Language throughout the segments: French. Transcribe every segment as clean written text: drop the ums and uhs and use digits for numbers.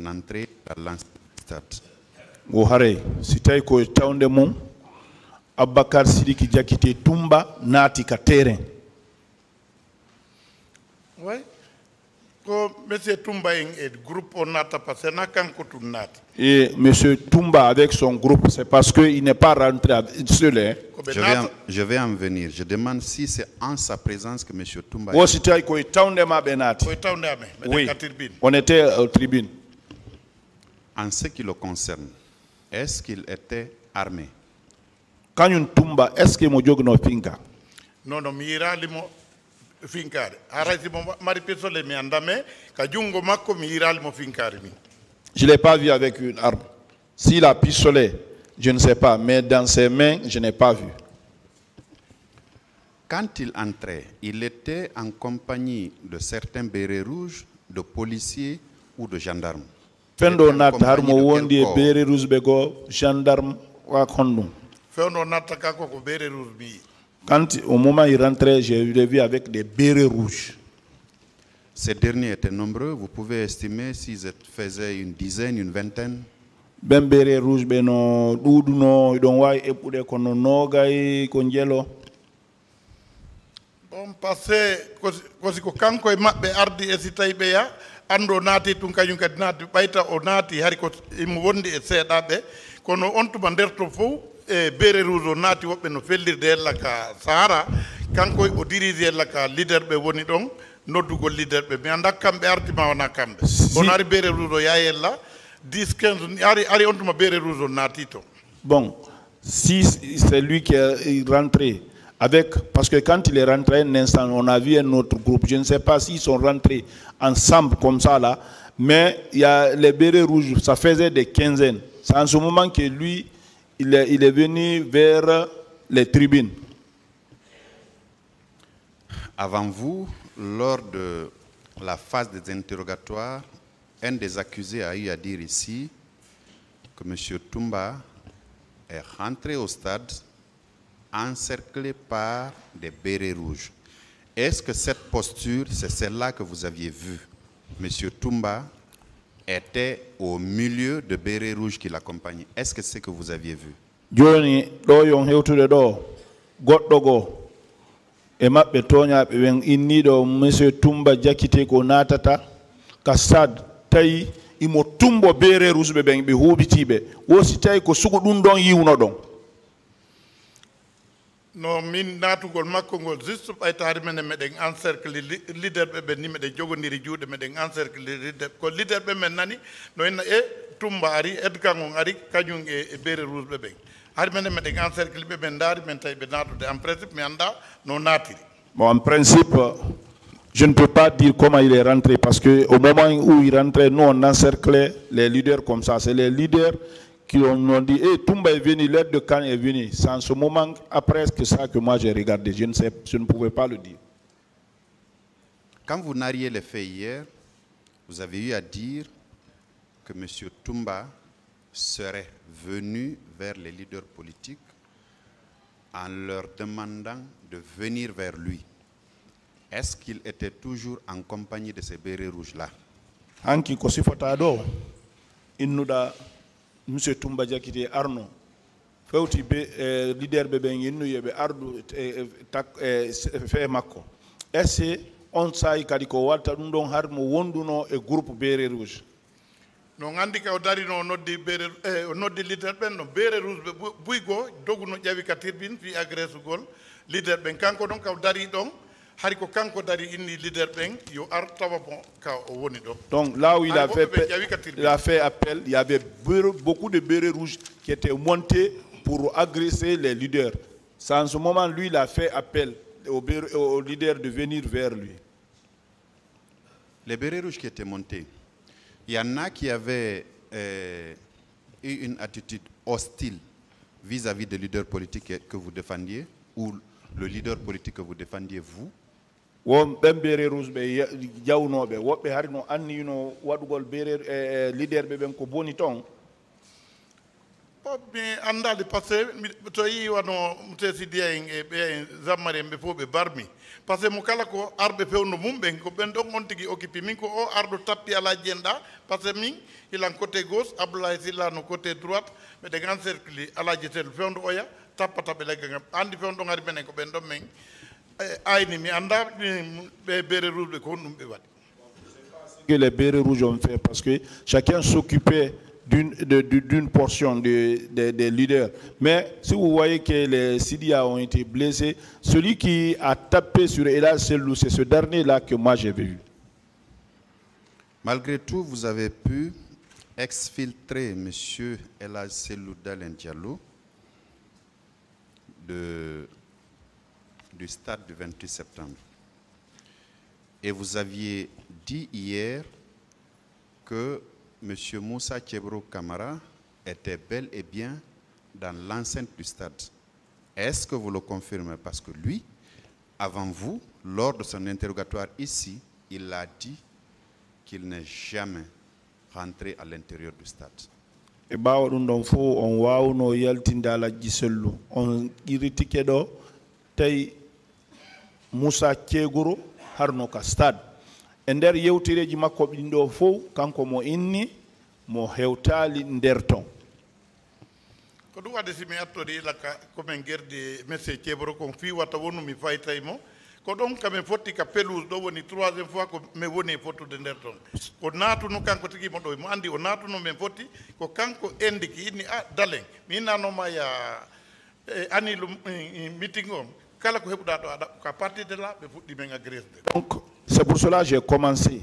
entrée dans l'ancien stade. Gohare, sitay ko tawnde mum Abakar Sidiki Diakité Tumba nati ka terrain. Oui. Ko monsieur Tumba et groupe on nata parce que na kanko tout nat. Et monsieur Tumba avec son groupe, c'est parce qu'il n'est pas rentré seul. Hein. Je vais en venir. Je demande si c'est en sa présence que monsieur Tumba. Oui, on était au tribune. En ce qui le concerne, est-ce qu'il était armé? Quand une Tumba, est-ce que Mojog no finga? Non, non, mira limo finkare. Arrêtez mon mari pesole mi andame, kajungo mako mira limo finkare mi. Je ne l'ai pas vu avec une arme. S'il a pistolet, je ne sais pas, mais dans ses mains, je n'ai pas vu. Quand il entrait, il était en compagnie de certains bérets rouges, de policiers ou de gendarmes. Fendo nat harmo wondi e bérets rouges bego gendarme wa kondum. Fendo nat kako ko bérets rouges bi. Quand au moment où il rentrait, je l'ai vu avec des bérets rouges. Ces derniers étaient nombreux. Vous pouvez estimer s'ils faisaient une dizaine, une vingtaine. Ben béret rouge beno duduno idon way epude kono nogay ko njelo. Bon passé kosi ko kanko e mabbe ardi e sitaybe ya ando naati tun kanyum kadi naati bayta o naati hari ko imo wondi e seedabe kono on tuma nderto fo e bere rouge naati wobbe no fellirde la ka sahara kanko o dirige la ka leader be woni don noddugol leader be mi anda kambe ardi ma wana kambe on ari bere rouge yaayella 10 15 ari on tuma bere rouge naati to. Bon, si c'est lui qui est rentré avec, parce que quand il est rentré un instant, on a vu un autre groupe. Je ne sais pas s'ils sont rentrés ensemble comme ça là, mais il y a les bérets rouges, ça faisait des quinzaines. C'est en ce moment que lui, il est venu vers les tribunes. Avant vous, lors de la phase des interrogatoires, un des accusés a eu à dire ici que M. Tumba est rentré au stade encerclé par des bérets rouges. Est-ce que cette posture, c'est celle-là que vous aviez vue? Monsieur Tumba était au milieu de bérets rouges qui l'accompagnaient. Est-ce que c'est ce que vous aviez vu? Joni do yon hewtude do goddo go e mabbe tonya be wen inni do monsieur Tumba Diakité ko natata ka stade tayi imo tumbo bérets rouges be ben be hobitibe wosi tay ko sugo dum don yiwno don. No min natugol makko ngol juste ɓaytaade men meɗen encercle leader ɓe ni meɗen jogondiri juuɗe meɗen encercle leader ko leader ɓe men nani no henna e Tumba ari edkan on ari kañum e bérets rouges ɓe ɓen hari men meɗen encercle ɓe ɓen ndaari men tawi ɓe natude en principe mi anda no naatiri. Bon, en principe, je ne peux pas dire comment il est rentré parce que au moment où il rentrait, nous on encerclait les leaders comme ça. C'est les leaders qui ont dit, hey, Tumba est venu, l'aide de Khan est venu. C'est en ce moment, après que ça, que moi j'ai regardé. Je ne pouvais pas le dire. Quand vous narriez les faits hier, vous avez eu à dire que M. Tumba serait venu vers les leaders politiques en leur demandant de venir vers lui. Est-ce qu'il était toujours en compagnie de ces bérets rouges-là? Anki Kosifotado, Innuda. Monsieur Tumba Diakité Arno fewti be leader be ben yennu yebe ardu fe makko est-ce on say kadi ko walta dum don har mo wonduno e groupe bérets rouge no ngandi ka o dari no noddi bérets noddi leader ben no bérets rouge be buygo doguno ƴawi ka tirbine fi agresse gol leader ben kanko don ka o dari don hari ko kanko dari inni leader ben yo ar tawa bon ka o woni do. Donc là où il a fait appel, il y avait beaucoup de bérets rouges qui étaient montés pour agresser les leaders. C'est en ce moment lui il a fait appel aux leaders de venir vers lui. Les bérets rouges qui étaient montés, il y en a qui avaient eu une attitude hostile vis-à-vis des leaders politiques que vous défendiez ou le leader politique que vous défendiez vous. Won ben bérets rouge be jawnobe wobbe hari no anni no wadugol bérets leader be ben ko boni ton. Bon mi andali passé to yi wano mutesi dia e be zammare be fo be barmi parce mo kala ko arbe fewno mum ben ko ben don on tigi occupi min ko o ardo tappi ala jenda parce min ilan côté gauche Abdoulaye Sylla no côté droite be de grand cercle ala jetel fewndo oya tappata be legga andi fewndo ngari benen ko ben don men ayni mi anda be bere rouge ko dum be wadi que les bérets rouges ont fait parce que chacun s'occupait d'une portion des leaders. Mais si vous voyez que les Sidia ont été blessés, celui qui a tapé sur Elhadji Cellou, c'est ce dernier-là que moi j'ai vu. Malgré tout, vous avez pu exfiltrer M. Elhadji Cellou Dalein Diallo du stade du 28 septembre. Et vous aviez dit hier que M. Moussa Thiebro Camara était bel et bien dans l'enceinte du stade. Est-ce que vous le confirmez? Parce que lui, avant vous, lors de son interrogatoire ici, il a dit qu'il n'est jamais rentré à l'intérieur du stade. Et on wawno yaltinda Elhadji Cellou on irritike do tay Moussa Thiebro harno ka stade e nder yewtireji makko ɗiɗo fof kanko mo inni mo hewtali nder ton ko ɗum wadde simi attori laka komin guerdi monsieur Thiebro kon fi wata wonu mi faytaymo ko ɗon kamin fotti ka pelouse ɗo woni troisiéme fois ko mi woni fottude nder ton ko naatuno kanko tigi mo ɗo mo andi o naatuno min fotti ko kanko endiki inni Dalein mi innanoma ya anilu meeting on kala ko heɓuɗa ɗo aɗa qu'à partir de là ɓe fuɗɗi men agresse. Donc c'est pour cela que j'ai commencé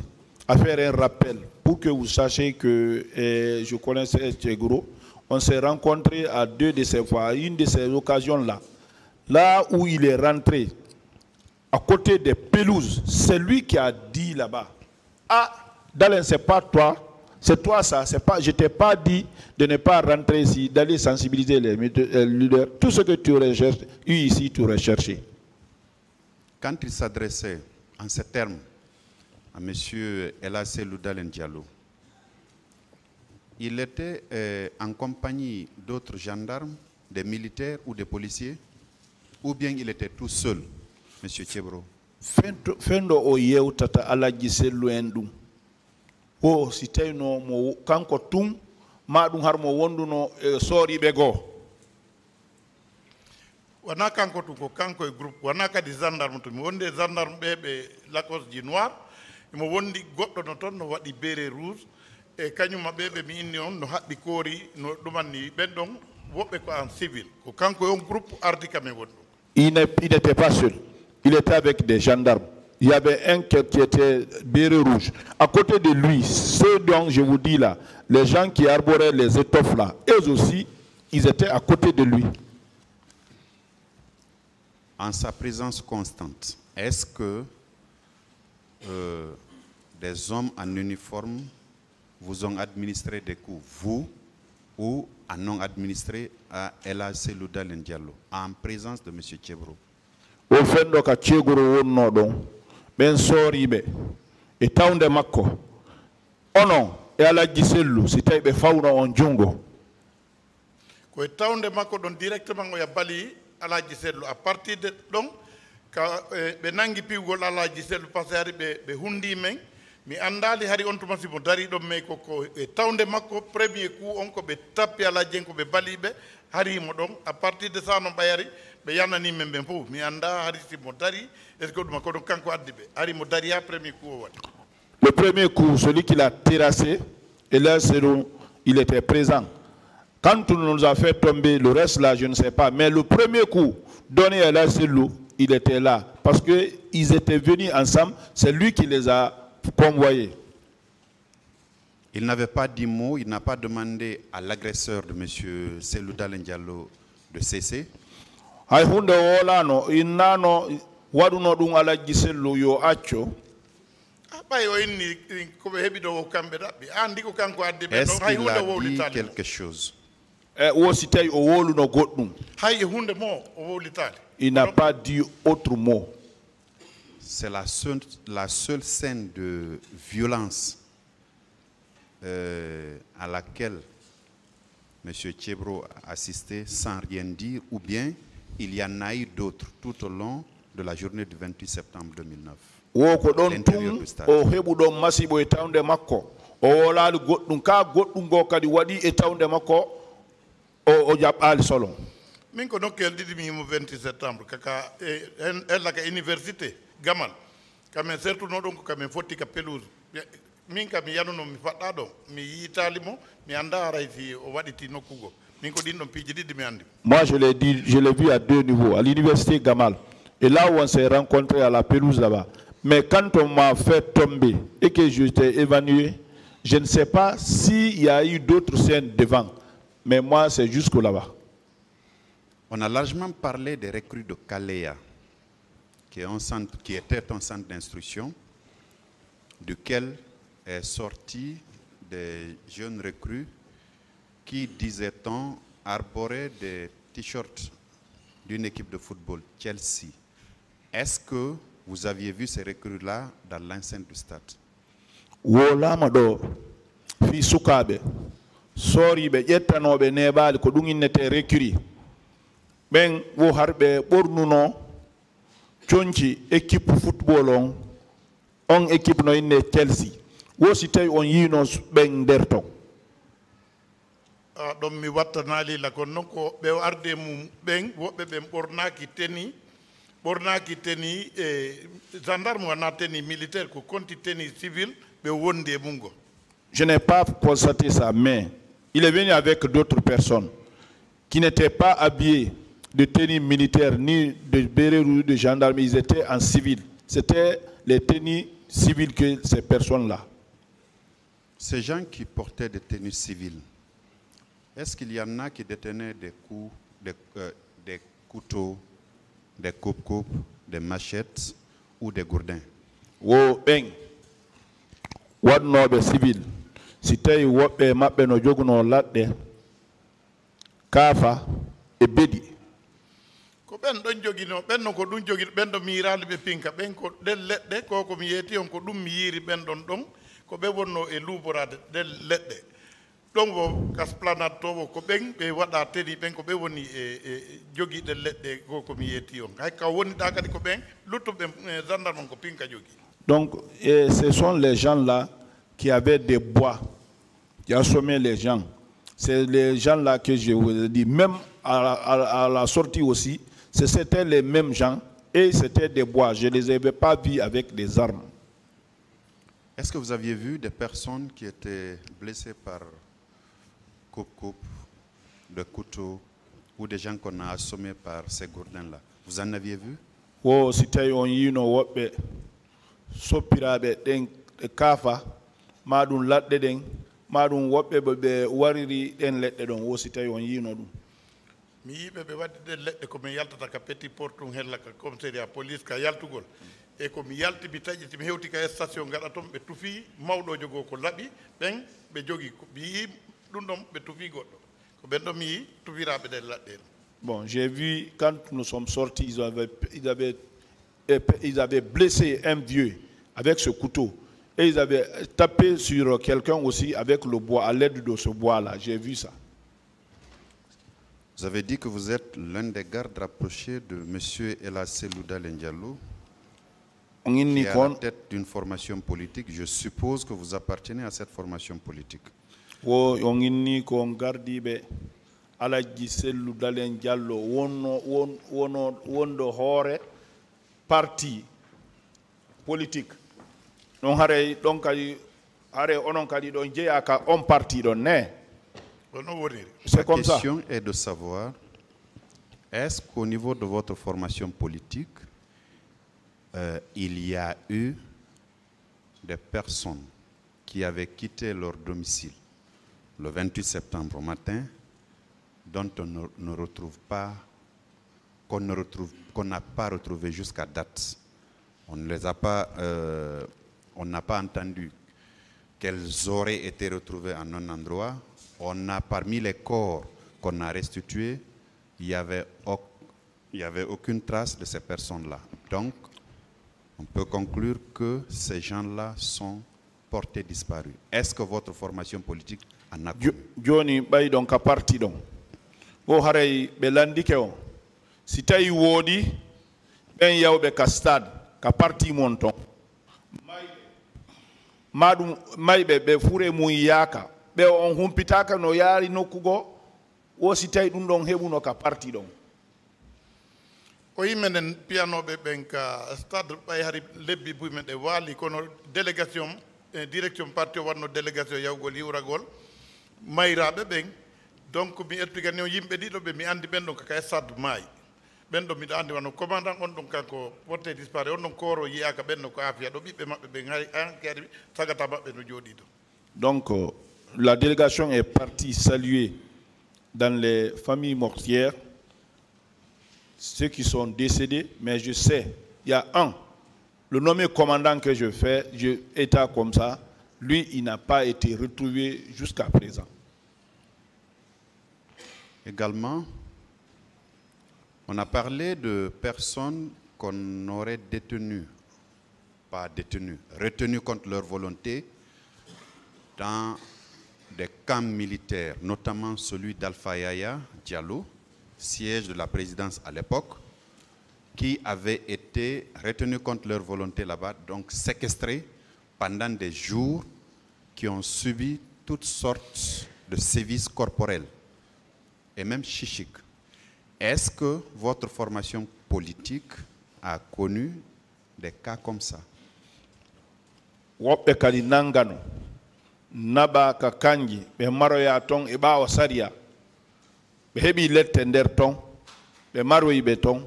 à faire un rappel pour que vous sachiez que je connaissais Thiebro. On s'est rencontrés à deux de ces fois, à une de ces occasions-là. Là où il est rentré, à côté des pelouses, c'est lui qui a dit là-bas, Dalein, c'est pas toi, c'est toi ça, c'est pas, je t'ai pas dit de ne pas rentrer ici, d'aller sensibiliser les leaders. Tout ce que tu recherches, ici, tu recherches. Quand il s'adressait en ces termes à M. Elhadji Cellou Dalein Diallo, il était en compagnie d'autres gendarmes, des militaires ou des policiers, ou bien il était tout seul, M. Thiebro? Fendo o yewtata Elhadji Cellou en ɗum o si tawino mo kanko tum ma ɗum har mo wonduno sooriɓe goo wana kanko tum ko kanko e groupe wana kadi gendarme to mi wonde gendarme ɓe lakos ji noir mo wondi goɗɗo no toon no waɗi béré rouge e kañuma ɓe mi inni on no haɓɓi koori no ɗumanni ɓen ɗon woɓɓe ko en civil ko kanko e on groupe ardi kamen woni ɗum il n'était pas seul, il était avec des gendarmes. Il y avait un qui était béret rouge. À côté de lui, ceux dont je vous dis là, les gens qui arboraient les étoffes là, eux aussi, ils étaient à côté de lui. En sa présence constante, est-ce que des hommes en uniforme vous ont administré des coups, vous, ou en ont administré à Elhadji Cellou Dalein Diallo, en présence de M. Thiebro? Au fait, donc, à Thiebro, on ben soribe e tawnde makko onon e Elhadji Cellou si tawi ɓe fawno on jungo koye tawnde makko ɗon directement o bali Elhadji Cellou à partir de ɗon ka ɓe nangi piwgol Elhadji Cellou par ce que hari ɓe hundi men mi andali hari on tuma simo dari ɗon mais koko e tawnde makko premier coup on ko ɓe tappi Elhadji en ko ɓe baliɓe harimo ɗon à partir de ça no ɓayari ɓe yanani men ɓen fof mi anda hari simo dari est ce que ɗuma ko ɗum kanko addi ɓe ari mo dari ha premier coup o waɗi. Le premier coup, celui qui l'a terrassé, et là il était présent. Quand on nous a fait tomber, le reste là, je ne sais pas. Mais le premier coup donné à Elhadji Cellou, il était là. Parce qu'ils étaient venus ensemble, c'est lui qui les a convoyés. Il n'avait pas dit mot, il n'a pas demandé à l'agresseur de M. Cellou Dalein Diallo de cesser. Hay hunde wolano innano waɗuno ɗum Elhadji Cellou yo acco. ɓay o inni koɓe heɓi ɗo kamɓe ɗaɓɓi andi ko kanko addi ɓe Est-ce ɗon hay qu'il hunde a dit wowlitali quelque chose? Wo si tawi o woluno goɗɗum. hay e hunde mo o wowlitali. Il n'a pas dit autre mot. C'est la seule scène de violence à laquelle M. Tchebro a assisté sans rien dire, ou bien il y en a eu d'autres tout au long de la journée du 28 septembre 2009 à l'intérieur du stade. O heɓuɗon masibo e tawde makko o wolali goɗɗum ka goɗɗum go kadi waɗi e tawde makko o jaɓɓali solo. Min ko nokkel ɗiɗi mi yimo 28 septembre kaka ella ka université gamal kamen sertuno ɗon ko kamen fotti ka pelouse min ka mi yanuno mi faɗɗa ɗo mi yitali mo mi anda aray si o waɗiti nokkugo min ko ɗin ɗon piiji ɗiɗi mi andi. Moi je l'ai dit, je l'ai vu à deux niveaux, à l'université Gamal et là où on s'est rencontré à la pelouse là-bas. Mais quand on m'a fait tomber et que je t'ai évanoui, je ne sais pas s'il y a eu d'autres scènes devant, mais moi c'est jusque là-bas. On a largement parlé des recrues de Kalea, qui était un centre d'instruction, duquel est sorti des jeunes recrues qui, disait-on, arboraient des t-shirts d'une équipe de football, Chelsea. Est-ce que vous aviez vu ces recrues-là dans l'enceinte du stade? Wolamado fi sukabe soribe yettanobe nebali ko dum innete recrues ben wo harbe bornuno cionci équipe football on équipe no inne Chelsea wo si tay on yino ben derto ɗon mi wattanali la kon non ko ɓe arde mum ɓen woɓɓe ɓen ɓornaki teni e gendarme wana teni militaire ko konti teni civil ɓe wondi e mungo. Je n'ai pas constaté ça, mais il est venu avec d'autres personnes qui n'étaient pas habillées de tenue militaire ni de béret ou de gendarme, ils étaient en civil. C'était les tenues civiles que ces personnes-là. Ces gens qui portaient des tenues civiles, est-ce qu'il y en a qui détenaient des couteaux, des coupes-coupes, des machettes ou des gourdins? Wo ben wadnoɓe civil si tawi woɓɓe maɓɓe no joguno ladde kaafa e beɗi ko ɓen ɗon jogino ɓen no ko ɗum jogi ɓen ɗo miirali ɓe pinka ɓen ko ɗen leɗɗe ko mi yeeti on ko ɗum mi yiiri ɓen ɗon ko ɓe wonno e luuborade ɗen leɗɗe ɗon wo kasplanade to wo ko ɓen ɓe waɗa teni ɓen ko ɓe woni e jogiiɗe leɗɗe ko mi yeeti on hay ka woni ɗa kadi ko ɓen luttuɓe gendarme on ko pinka jogi. Donc ce sont les gens-là qui avaient des bois, qui assommaient les gens. C'est les gens-là que je vous ai dit. Même à la sortie aussi, c'était les mêmes gens et c'était des bois. Je ne les avais pas vus avec des armes. Est-ce que vous aviez vu des personnes qui étaient blessées par coupe-coupe, de couteaux ou des gens qu'on a assommés par ces gourdins-là? Vous en aviez vu? Oh, c'était on yino woɓɓe soppiraɓe ɗen kaafa maɗum laɗɗe ɗen maɗum woɓɓe ɓe wariri ɗen leɗɗe ɗon wo si tawi on yino ɗum. Mi yiɓe ɓe wadde ɗen leɗɗe komi yaltata ka petit port tum hella ka commissariat police ka yaltugol e komi yalti mi taƴiti mi hewti ka station gaɗa toon ɓe tufi mawɗo jogo ko laɓi ɓen ɓe jogi mi yi ɗum ɗon ɓe tufi goɗɗo ko ɓen ɗon mi yi tufiraɓe ɗen laɗɗe. Bon, j'ai vu quand nous sommes sortis, ils avaient blessé un vieux avec ce couteau et ils avaient tapé sur quelqu'un aussi avec le bois, à l'aide de ce bois-là. J'ai vu ça. Vous avez dit que vous êtes l'un des gardes rapprochés de M. Elassé Loudalen Diallo, qui est à la tête d'une formation politique. Je suppose que vous appartenez à cette formation politique. Alaji Sellu Dalen Diallo wondo hoore parti politique non hare don kadi hare onon kadi don jeya ka on parti don ne. La question est de savoir, est-ce qu'au niveau de votre formation politique il y a eu des personnes qui avaient quitté leur domicile le 28 septembre au matin, dont on ne retrouve pas, qu'on n'a pas retrouvé jusqu'à date. On ne les a pas, on n'a pas entendu qu'elles auraient été retrouvées en un endroit. On a parmi les corps qu'on a restitués, il n'y avait aucune trace de ces personnes-là. Donc, on peut conclure que ces gens-là sont portés disparus. Est-ce que votre formation politique en a connu? Joni bay donc ka parti donc o haray be landike o si tay wodi ben yawbe ka stade ka parti monton madum maybe be fure mu yaka be on humpitaka no yari nokkugo o si tay dum don hebuno ka parti don o yimenen pianoɓe ɓen ka stade ɓay hari lebbi buymen ɗe waali kono délégation direction parti o wanno délégation yawgol hiwragol mayraɓe ɓen donc mi expliquani o yimɓe ɗiɗo ɓe mi andi ɓen ɗon kaka stade maayi ɓen ɗo miɗo andi wano commandant on ɗon kanko porté disparé on ɗon kooro yiyaka ɓen no ko afiya ɗo ɓiɓɓe maɓɓe ɓen hari enquête sagata maɓɓe no jooɗi ɗo. Donc la délégation est partie saluer dans les familles mortières ceux qui sont décédés, mais je sais, il y a un, le nommé commandant que je fais, état comme ça, lui, il n'a pas été retrouvé jusqu'à présent. Également, on a parlé de personnes qu'on aurait détenues, pas détenues, retenues contre leur volonté dans des camps militaires, notamment celui d'Alpha Yaya Diallo, siège de la présidence à l'époque, qui avaient été retenus contre leur volonté là-bas, donc séquestrés pendant des jours, qui ont subi toutes sortes de sévices corporels et même chichiques. Est-ce que votre formation politique a connu des cas comme ça? Woppe kadi nangano naba ka kanji be maroya ton e bawa saria be hebi lette nder ton be maroyi be ton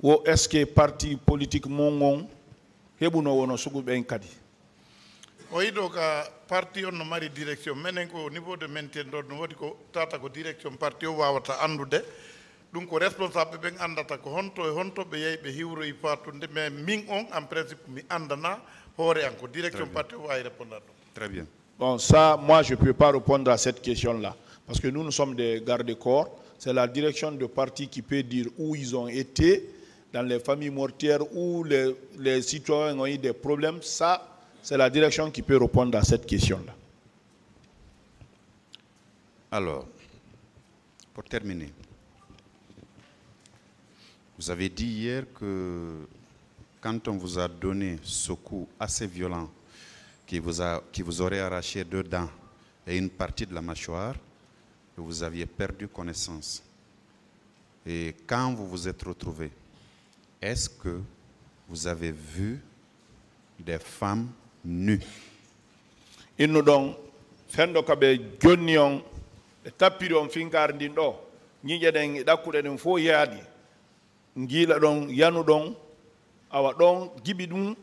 wo eske parti politique mongon hebuno wono sugu ben kadi o yiɗo ka parti on no mari direction menen ko au niveau de maintien d'ordre no wodi ko tata ko direction parti o wawata andude ɗum ko responsable ɓen andata ko honto e honto ɓe yehi ɓe hiwroyi fatude mais min on en principe mi andana hoore an ko direction parti o wawi répondre ɗum. Très bien. Bon, ça, moi, je ne peux pas répondre à cette question-là. Parce que nous sommes des gardes-corps. C'est la direction de parti qui peut dire où ils ont été, dans les familles mortières, où les citoyens ont eu des problèmes. Ça, c'est la direction qui peut répondre à cette question-là. Alors, pour terminer, vous avez dit hier que quand on vous a donné ce coup assez violent, qui vous aurait arraché 2 dents et une partie de la mâchoire, que vous aviez perdu connaissance. Et quand vous vous êtes retrouvé, est-ce que vous avez vu des femmes nues? Inno don fendo kabe jonnion e tapiron fingar ndin do nyije den dakude den fo yaadi ngila don yanu don awa don gibi dum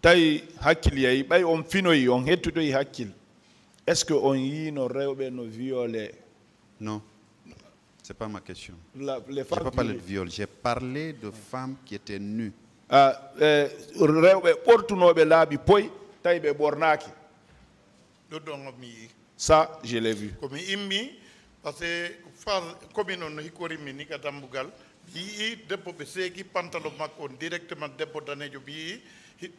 tay hakkil yayi bay on finoyi on hettudoyi hakkil. Est-ce que on yi no rewbe no violé? Non, c'est pas ma question. Les Je n'ai pas parlé de viol, j'ai parlé de femmes qui étaient nues. Rewbe portunobe laabi poy tay be bornaki. Ça, je l'ai vu. Comme immi, parce que phase commune on hikori mi nika dambugal, bi debbo be seki pantalon makko directement debbo danejo bi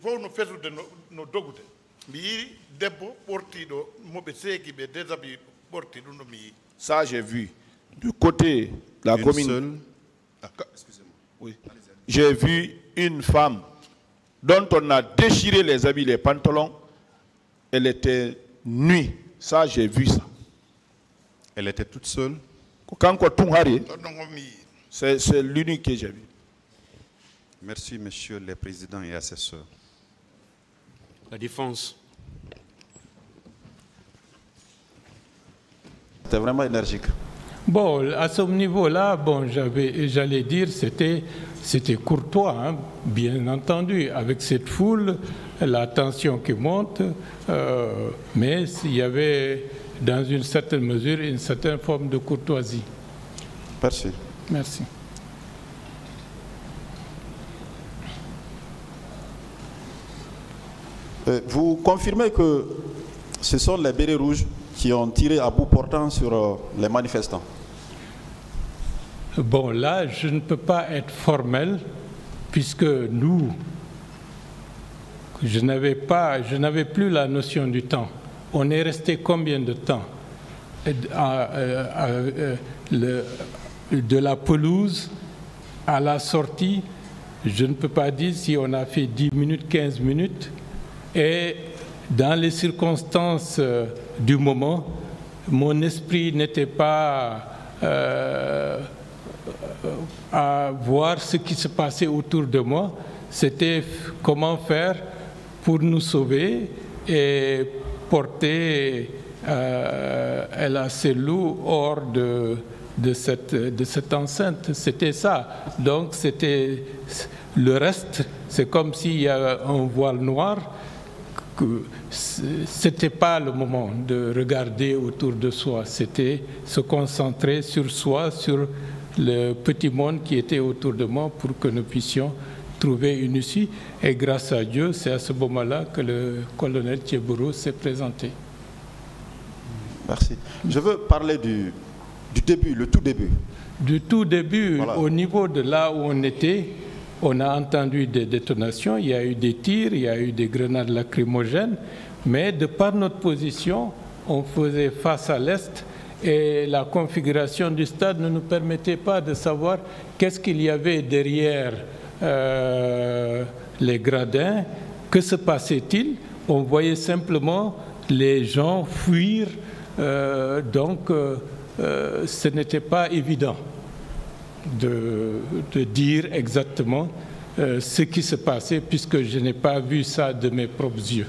fo no fesude no dogude. Bi debbo portido mo be seki be déshabillé porti dum mi. Ça, j'ai vu. Du côté de la commune. Excusez-moi. Oui. J'ai vu une femme dont on a déchiré les habits, les pantalons. Elle était nue. Ça, j'ai vu ça. Elle était toute seule? C'est l'unique que j'ai vu. Merci, messieurs les présidents et assesseurs. La défense. C'était vraiment énergique. Bon, à ce niveau-là, bon, j'allais dire, c'était courtois, hein, bien entendu, avec cette foule, la tension qui monte, mais il y avait, dans une certaine mesure, une certaine forme de courtoisie. Merci. Merci. Vous confirmez que ce sont les bérets rouges qui ont tiré à bout portant sur les manifestants? Bon, là, je ne peux pas être formel, puisque nous, je n'avais plus la notion du temps. On est resté combien de temps de la pelouse à la sortie? Je ne peux pas dire si on a fait 10 minutes, 15 minutes. Et dans les circonstances du moment, mon esprit n'était pas à voir ce qui se passait autour de moi. C'était comment faire pour nous sauver et porter El Selou hors de cette enceinte. C'était ça. Donc c'était le reste, c'est comme s'il y a un voile noir. C'était pas le moment de regarder autour de soi. C'était se concentrer sur soi, sur le petit monde qui était autour de moi pour que nous puissions trouver une issue. Et grâce à Dieu, c'est à ce moment-là que le colonel Tchebourou s'est présenté. Merci. Je veux parler du début, le tout début. Du tout début, voilà. Au niveau de là où on était, on a entendu des détonations, il y a eu des tirs, il y a eu des grenades lacrymogènes, mais de par notre position, on faisait face à l'est et la configuration du stade ne nous permettait pas de savoir qu'est-ce qu'il y avait derrière les gradins, que se passait-il. On voyait simplement les gens fuir, donc ce n'était pas évident de dire exactement ce qui se passait puisque je n'ai pas vu ça de mes propres yeux.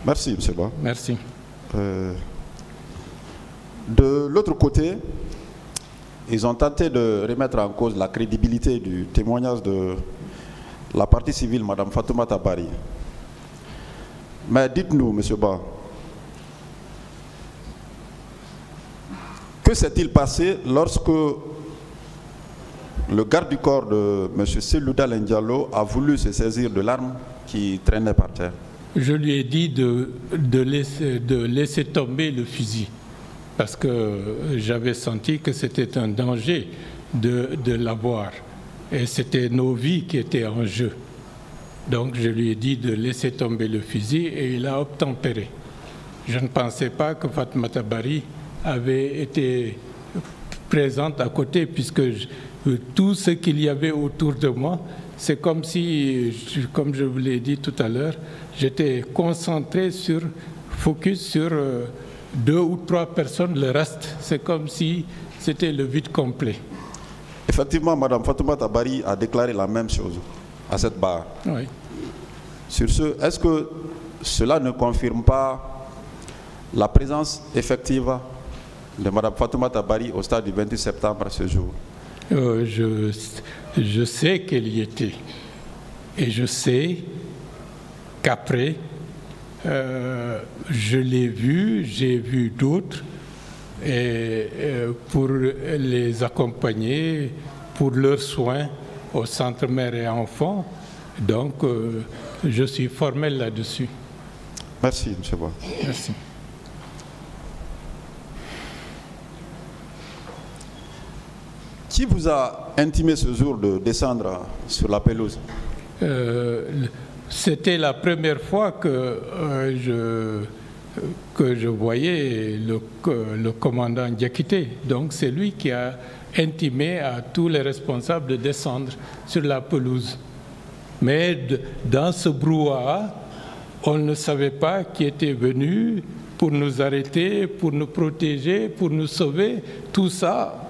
Merci, M. Ba. Merci. De l'autre côté, ils ont tenté de remettre en cause la crédibilité du témoignage de la partie civile, Mme Fatoumata Bari. Mais dites-nous, M. Ba, que s'est-il passé lorsque le garde du corps de M. Selouda Diallo a voulu se saisir de l'arme qui traînait par terre? Je lui ai dit de laisser tomber le fusil parce que j'avais senti que c'était un danger de l'avoir et c'était nos vies qui étaient en jeu. Donc je lui ai dit de laisser tomber le fusil et il a obtempéré. Je ne pensais pas que Fatoumata Bari avait été présente à côté puisque tout ce qu'il y avait autour de moi, c'est comme si, comme je vous l'ai dit tout à l'heure, j'étais concentré focus sur 2 ou 3 personnes. Le reste, c'est comme si c'était le vide complet. Effectivement, Mme Fatoumata Bari a déclaré la même chose à cette barre. Oui. Sur ce, est-ce que cela ne confirme pas la présence effective de Mme Fatoumata Bari au stade du 28 septembre à ce jour? Je sais qu'elle y était. Et je sais qu'après, je l'ai vue, j'ai vu d'autres, et pour les accompagner, pour leurs soins au centre mère et enfants. Donc, je suis formel là-dessus. Merci, M. Ba. Merci. Qui vous a intimé ce jour de descendre sur la pelouse? C'était la première fois que je voyais le commandant Diakité. Donc c'est lui qui a intimé à tous les responsables de descendre sur la pelouse. Mais dans ce brouhaha, on ne savait pas qui était venu pour nous arrêter, pour nous protéger, pour nous sauver. Tout ça,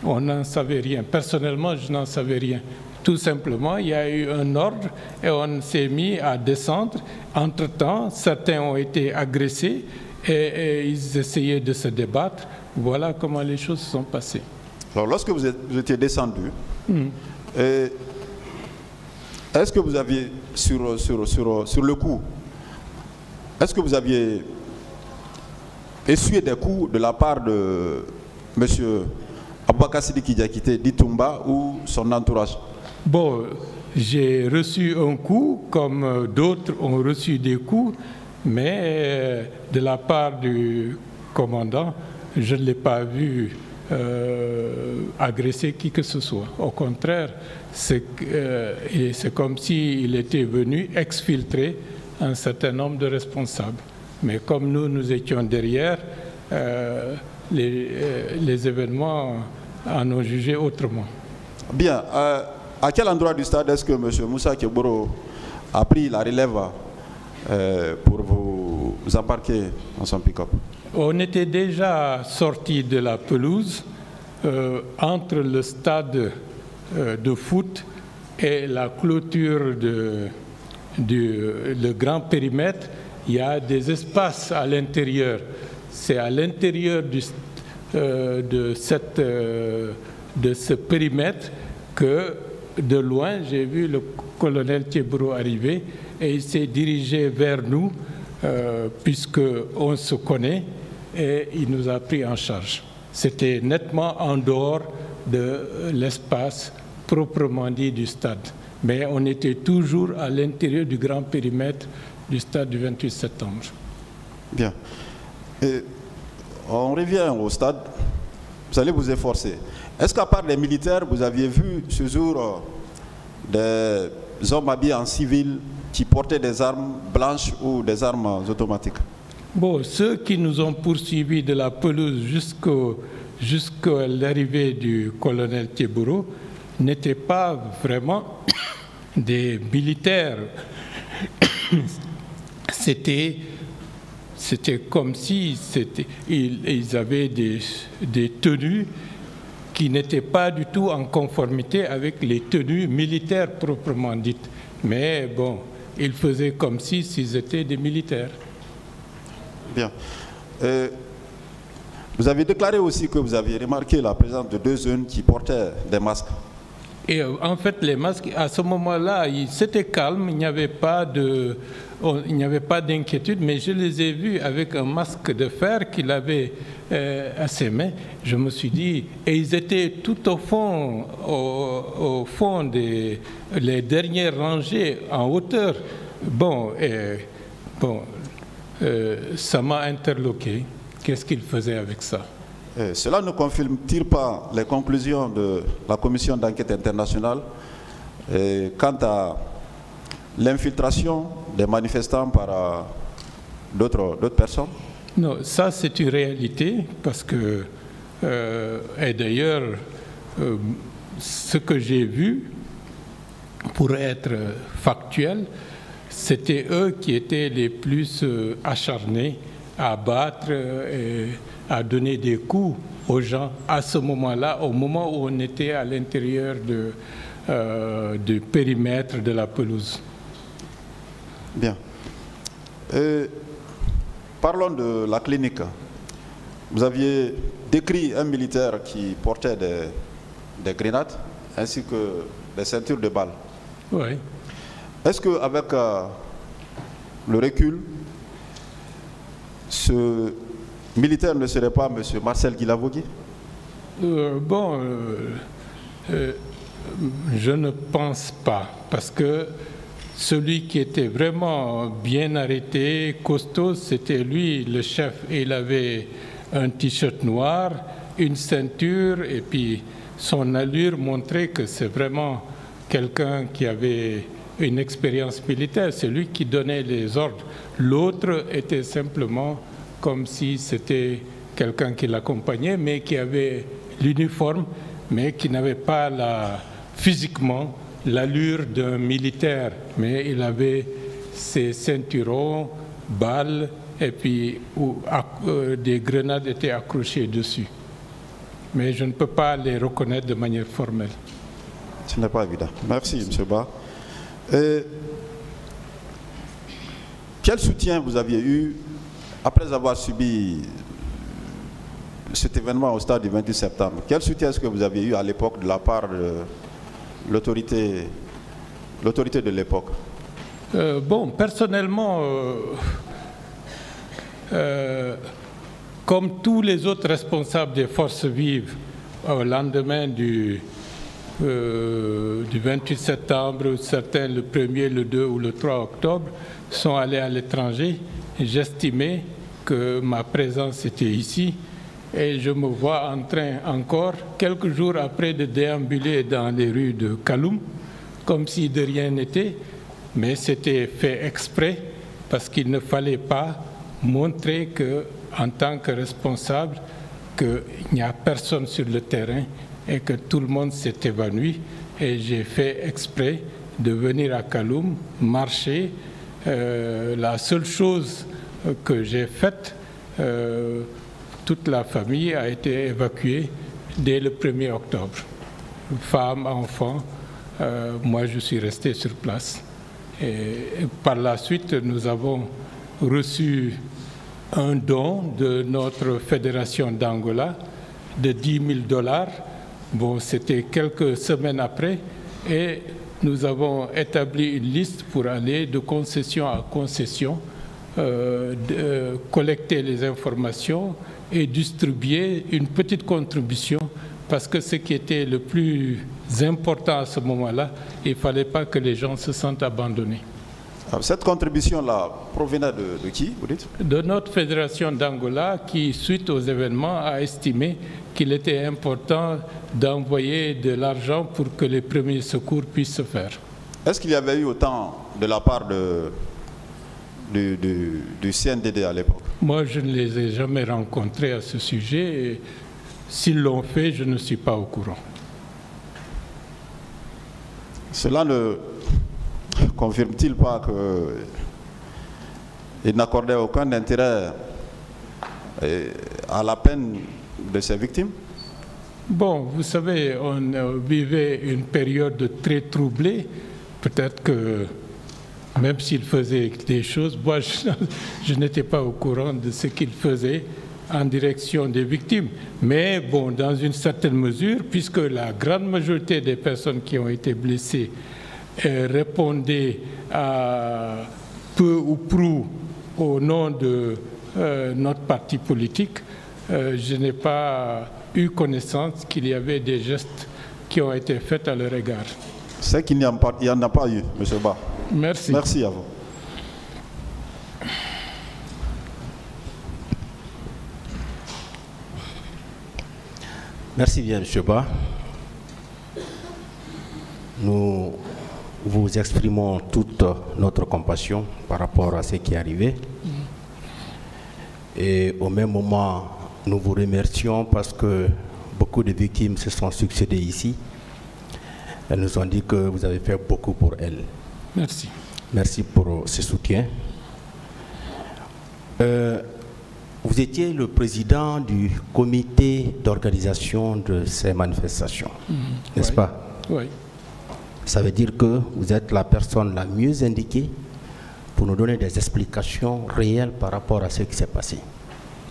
on n'en savait rien. Personnellement, je n'en savais rien. Tout simplement, il y a eu un ordre et on s'est mis à descendre. Entre-temps, certains ont été agressés et ils essayaient de se débattre. Voilà comment les choses se sont passées. Alors, lorsque vous étiez descendu, est-ce que vous aviez, sur le coup, est-ce que vous aviez essuyé des coups de la part de M. Aboubakar Sidiki Diakité d'Itumba ou son entourage? Bon, j'ai reçu un coup, comme d'autres ont reçu des coups, mais de la part du commandant, je ne l'ai pas vu agresser qui que ce soit. Au contraire, c'est comme s'il était venu exfiltrer un certain nombre de responsables. Mais comme nous étions derrière, les événements en ont jugé autrement. Bien. À quel endroit du stade est-ce que M. Moussa Keboro a pris la relève pour vous embarquer dans son pick-up? On était déjà sorti de la pelouse entre le stade de foot et la clôture le grand périmètre. Il y a des espaces à l'intérieur. C'est à l'intérieur de ce périmètre que de loin j'ai vu le colonel Keboro arriver et il s'est dirigé vers nous puisqu'on se connaît et il nous a pris en charge. C'était nettement en dehors de l'espace proprement dit du stade. Mais on était toujours à l'intérieur du grand périmètre du stade du 28 septembre. Bien. Et on revient au stade. Vous allez vous efforcer. Est-ce qu'à part les militaires, vous aviez vu ce jour des hommes habillés en civil qui portaient des armes blanches ou des armes automatiques? Bon, ceux qui nous ont poursuivis de la pelouse jusqu'à l'arrivée du colonel Keboro n'étaient pas vraiment des militaires. C'était comme si ils avaient des tenues qui n'étaient pas du tout en conformité avec les tenues militaires proprement dites. Mais bon, ils faisaient comme s'ils étaient des militaires. Bien. Vous avez déclaré aussi que vous aviez remarqué la présence de 2 jeunes qui portaient des masques. Et en fait, les masques, à ce moment-là, c'était calme, il n'y avait pas d'inquiétude, mais je les ai vus avec un masque de fer qu'il avait à ses mains. Je me suis dit, et ils étaient tout au fond les dernières rangées en hauteur. Ça m'a interloqué. Qu'est-ce qu'il faisait avec ça? Cela ne confirme-t-il pas les conclusions de la commission d'enquête internationale quant à l'infiltration des manifestants par d'autres personnes? Non, ça c'est une réalité parce que, et d'ailleurs, ce que j'ai vu, pour être factuel, c'était eux qui étaient les plus acharnés à battre et à donner des coups aux gens à ce moment-là, au moment où on était à l'intérieur du périmètre de la pelouse. Bien. Parlons de la clinique. Vous aviez décrit un militaire qui portait des grenades ainsi que des ceintures de balles. Oui. Est-ce qu'avec le recul, ce militaire ne serait pas M. Marcel Guilavogui? Je ne pense pas, parce que celui qui était vraiment bien arrêté, costaud, c'était lui, le chef. Et il avait un t-shirt noir, une ceinture, et puis son allure montrait que c'est vraiment quelqu'un qui avait une expérience militaire. C'est lui qui donnait les ordres. L'autre était simplement comme si c'était quelqu'un qui l'accompagnait, mais qui avait l'uniforme, mais qui n'avait pas physiquement l'allure d'un militaire. Mais il avait ses ceinturons, balles, et puis des grenades étaient accrochées dessus. Mais je ne peux pas les reconnaître de manière formelle. Ce n'est pas évident. Merci, M. Ba. Quel soutien vous aviez eu après avoir subi cet événement au stade du 28 septembre? Quel soutien est-ce que vous aviez eu à l'époque de la part de l'autorité de l'époque? Personnellement, comme tous les autres responsables des forces vives, au lendemain du 28 septembre, certains le 1er, le 2 ou le 3 octobre, sont allés à l'étranger. J'estimais que ma présence était ici et je me vois en train encore, quelques jours après, de déambuler dans les rues de Kaloum, comme si de rien n'était, mais c'était fait exprès parce qu'il ne fallait pas montrer qu'en tant que responsable, qu'il n'y a personne sur le terrain et que tout le monde s'est évanoui. Et j'ai fait exprès de venir à Kaloum, marcher. La seule chose que j'ai faite, toute la famille a été évacuée dès le 1er octobre. Femmes, enfants, moi je suis resté sur place. Et par la suite, nous avons reçu un don de notre fédération d'Angola de $10 000. Bon, c'était quelques semaines après et nous avons établi une liste pour aller de concession à concession, collecter les informations et distribuer une petite contribution parce que ce qui était le plus important à ce moment-là, il ne fallait pas que les gens se sentent abandonnés. Cette contribution-là provenait de qui, vous dites? De notre fédération d'Angola qui, suite aux événements, a estimé qu'il était important d'envoyer de l'argent pour que les premiers secours puissent se faire. Est-ce qu'il y avait eu autant de la part du CNDD à l'époque? Moi, je ne les ai jamais rencontrés à ce sujet. Et s'ils l'ont fait, je ne suis pas au courant. Cela ne confirme-t-il pas qu'il n'accordait aucun intérêt à la peine de ses victimes? Bon, vous savez, on vivait une période très troublée. Peut-être que même s'il faisait des choses, moi je n'étais pas au courant de ce qu'il faisait en direction des victimes. Mais bon, dans une certaine mesure, puisque la grande majorité des personnes qui ont été blessées répondaient à peu ou prou au nom de notre parti politique, je n'ai pas eu connaissance qu'il y avait des gestes qui ont été faits à leur égard. C'est qu'il n'y en a pas eu, M. Ba. Merci. Merci à vous. Merci bien, M. Ba. Nous vous exprimons toute notre compassion par rapport à ce qui est arrivé. Et au même moment, nous vous remercions parce que beaucoup de victimes se sont succédées ici. Elles nous ont dit que vous avez fait beaucoup pour elles. Merci. Merci pour ce soutien. Vous étiez le président du comité d'organisation de ces manifestations, n'est-ce pas? Oui. Ça veut dire que vous êtes la personne la mieux indiquée pour nous donner des explications réelles par rapport à ce qui s'est passé.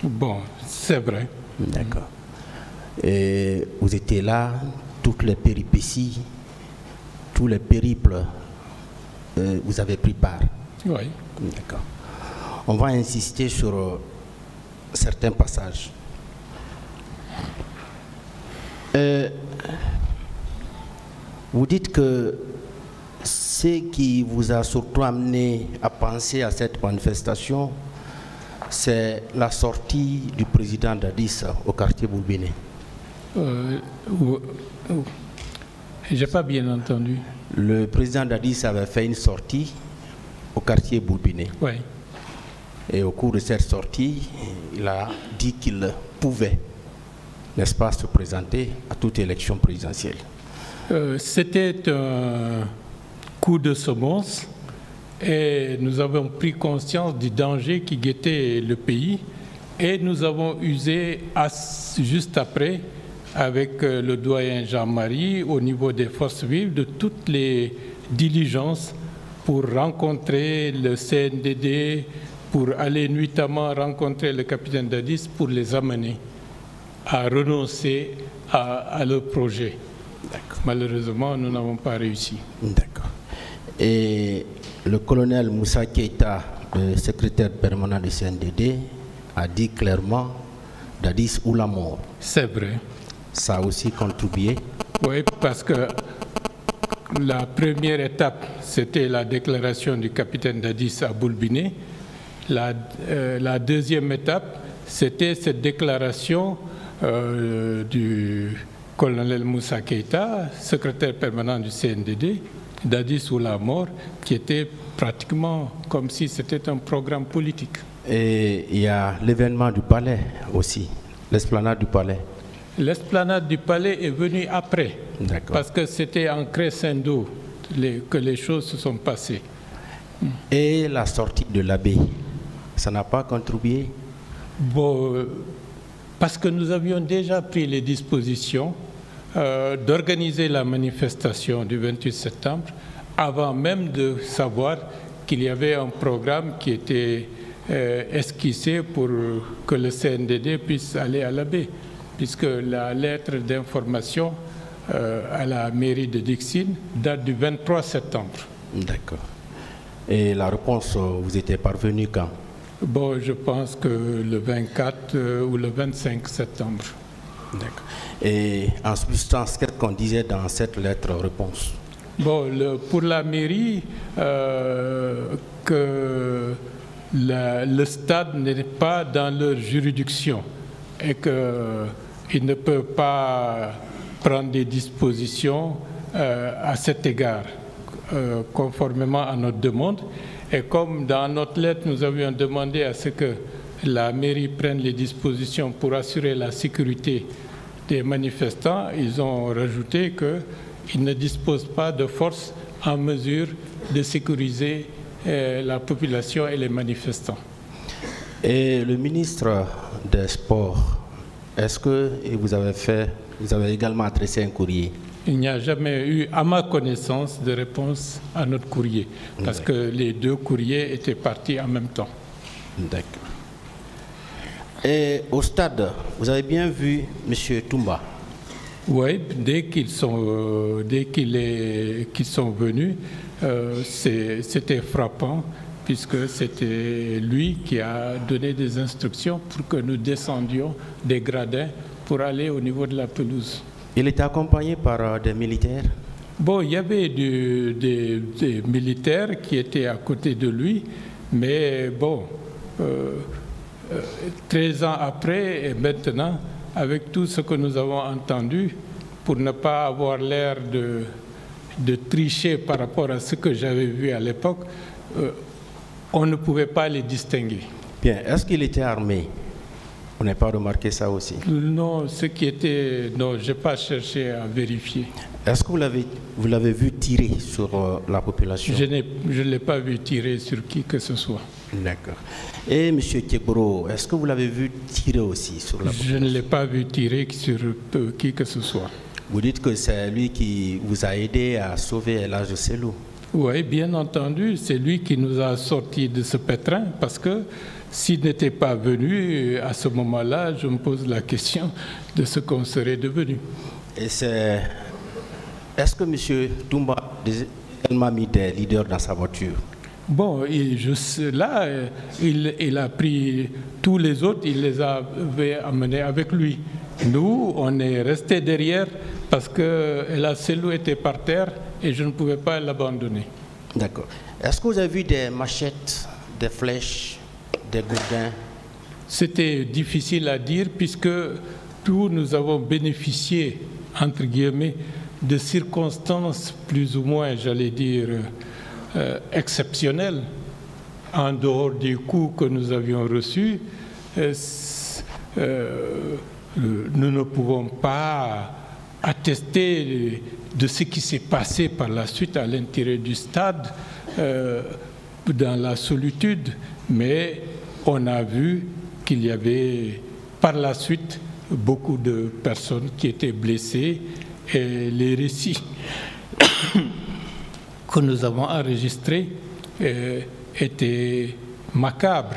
Bon, c'est vrai. D'accord. Et vous étiez là, toutes les péripéties, tous les périples, vous avez pris part. Oui. D'accord. On va insister sur certains passages. Vous dites que ce qui vous a surtout amené à penser à cette manifestation, c'est la sortie du président Dadis au quartier Boulbiné. J'ai pas bien entendu. Le président Dadis avait fait une sortie au quartier Boulbiné. Oui. Et au cours de cette sortie, il a dit qu'il pouvait, n'est-ce pas, se présenter à toute élection présidentielle. C'était un coup de semonce et nous avons pris conscience du danger qui guettait le pays et nous avons usé juste après avec le doyen Jean-Marie au niveau des forces vives de toutes les diligences pour rencontrer le CNDD, pour aller nuitamment rencontrer le capitaine Dadis pour les amener à renoncer à leur projet. Malheureusement, nous n'avons pas réussi. D'accord. Et le colonel Moussa Keïta, le secrétaire permanent du CNDD, a dit clairement Dadis ou la mort. C'est vrai. Ça a aussi contribué. Oui, parce que la première étape, c'était la déclaration du capitaine Dadis à Boulbiné. La deuxième étape, c'était cette déclaration du colonel Moussa Keïta, secrétaire permanent du CNDD, d'Addis ou la mort, qui était pratiquement comme si c'était un programme politique. Et il y a l'événement du palais aussi, l'esplanade du palais. L'esplanade du palais est venue après, parce que c'était en crescendo que les choses se sont passées. Et la sortie de l'abbé, ça n'a pas contribué? Bon, parce que nous avions déjà pris les dispositions d'organiser la manifestation du 28 septembre avant même de savoir qu'il y avait un programme qui était esquissé pour que le CNDD puisse aller à l'abbé, puisque la lettre d'information à la mairie de Dixine date du 23 septembre. D'accord. Et la réponse, vous étiez parvenu quand? Bon, je pense que le 24 ou le 25 septembre. D'accord. Et en substance, qu'est-ce qu'on disait dans cette lettre-réponse? Bon, pour la mairie, que le stade n'est pas dans leur juridiction et qu'ils ne peuvent pas prendre des dispositions à cet égard, conformément à notre demande. Et comme dans notre lettre, nous avions demandé à ce que la mairie prenne les dispositions pour assurer la sécurité des manifestants, ils ont rajouté qu'ils ne disposent pas de force en mesure de sécuriser la population et les manifestants. Et le ministre des Sports, est-ce que vous avez également adressé un courrier? Il n'y a jamais eu, à ma connaissance, de réponse à notre courrier, parce que les deux courriers étaient partis en même temps. D'accord. Et au stade, vous avez bien vu M. Toumba? Oui, dès qu'ils sont venus, c'était frappant, puisque c'était lui qui a donné des instructions pour que nous descendions des gradins pour aller au niveau de la pelouse. Il était accompagné par des militaires? Bon, il y avait des militaires qui étaient à côté de lui, mais bon, 13 ans après et maintenant, avec tout ce que nous avons entendu, pour ne pas avoir l'air de tricher par rapport à ce que j'avais vu à l'époque, on ne pouvait pas les distinguer. Bien, est-ce qu'il était armé? On n'a pas remarqué ça aussi? Non, non, je n'ai pas cherché à vérifier. Est-ce que vous l'avez vu tirer sur la population? Je ne l'ai pas vu tirer sur qui que ce soit. D'accord. Et M. Kekbro, est-ce que vous l'avez vu tirer aussi sur la population? Je ne l'ai pas vu tirer sur qui que ce soit. Vous dites que c'est lui qui vous a aidé à sauver El Selou? Oui, bien entendu, c'est lui qui nous a sortis de ce pétrin, parce que s'il n'était pas venu à ce moment-là, je me pose la question de ce qu'on serait devenu. Et est-ce que M. Toumba a également mis des leaders dans sa voiture? Bon, là, il a pris tous les autres, il les avait amenés avec lui. Nous, on est restés derrière parce que El Selou était par terre et je ne pouvais pas l'abandonner. D'accord. Est-ce que vous avez vu des machettes, des flèches, des gourdins? C'était difficile à dire puisque tous nous avons bénéficié, entre guillemets, de circonstances plus ou moins, j'allais dire, exceptionnelles. En dehors des coups que nous avions reçus, nous ne pouvons pas attester de ce qui s'est passé par la suite à l'intérieur du stade, dans la solitude, mais on a vu qu'il y avait par la suite beaucoup de personnes qui étaient blessées et les récits que nous avons enregistrés étaient macabres.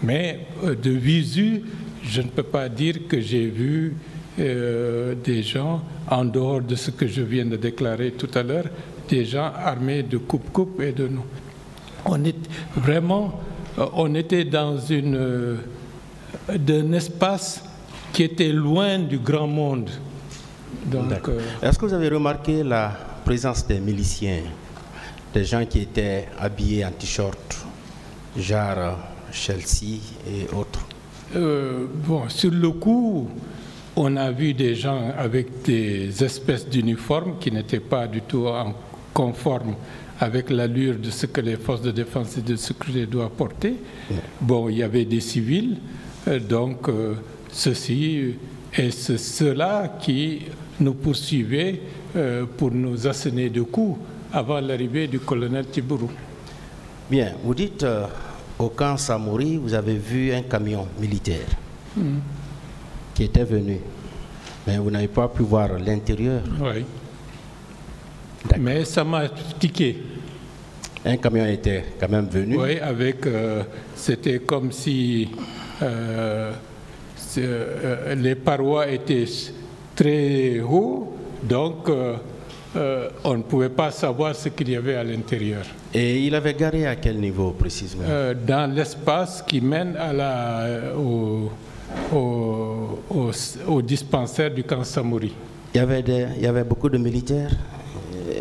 Mais de visu, je ne peux pas dire que j'ai vu des gens, en dehors de ce que je viens de déclarer tout à l'heure, des gens armés de coupe-coupe et de nous. On était dans d'un espace qui était loin du grand monde. Donc, est-ce que vous avez remarqué la présence des miliciens, des gens qui étaient habillés en t-shirt, genre Chelsea et autres? Bon, sur le coup, on a vu des gens avec des espèces d'uniformes qui n'étaient pas du tout en conforme avec l'allure de ce que les forces de défense et de sécurité doivent porter. Bon, il y avait des civils, donc ceci et c'est ceux-là qui nous poursuivaient pour nous asséner de coups avant l'arrivée du colonel Tibourou. Bien, vous dites au camp Samori, vous avez vu un camion militaire qui était venu, mais vous n'avez pas pu voir l'intérieur. Oui. Mais ça m'a tiqué. Un camion était quand même venu. Oui, avec, c'était comme si les parois étaient très hauts, donc on ne pouvait pas savoir ce qu'il y avait à l'intérieur. Et il avait garé à quel niveau précisément? Dans l'espace qui mène à au dispensaire du camp Samori. Il y avait beaucoup de militaires